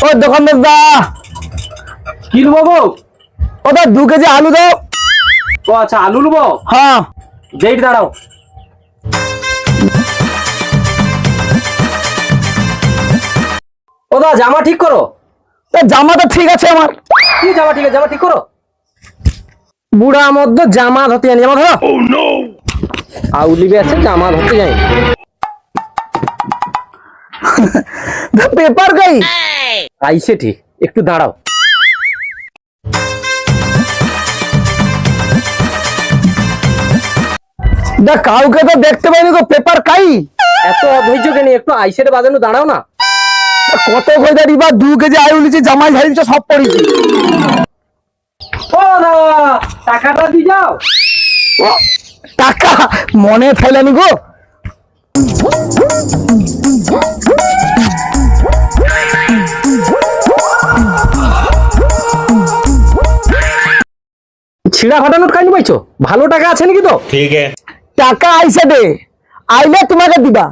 ও দোকানদার দা, কি নেবো গো? ওটা 2 কেজি আলু দাও। ও আচ্ছা, আলু নেবো। হ্যাঁ ডেট দাঁড়াও। ও দা, জামা ঠিক করো। তা জামা তো ঠিক আছে আমার। কি জামা ঠিক আছে? জামা ঠিক করো। বুড়া মধ্যে জামা ধরতে জানি, জামা ধরো। আউলিবে আছে, জামা ধরতে জানি। পেপার গাই আইসে ঠিক, একটু দাঁড়াও। দা কাউকে তো দেখতে পাইনি গো, পেপার কাই। এত অধৈর্য কেন? একটু আইসেটে বাজানো, দাঁড়াও না। কত কইতা দিবা? 2 কেজি আলু লিছি, জামাই ঝাড়ি দিছো, সব পড়িছি। ও দা, টাকাটা দিয়ে যাও। ও, টাকা মনে ফেলেনি গো। ছিঁড়া ফাটা নোট খাইনি পাইছো? ভালো টাকা আছে নাকি তো? ठीक है। টাকা আইসে দে, আইলে তোমাকে দিবা।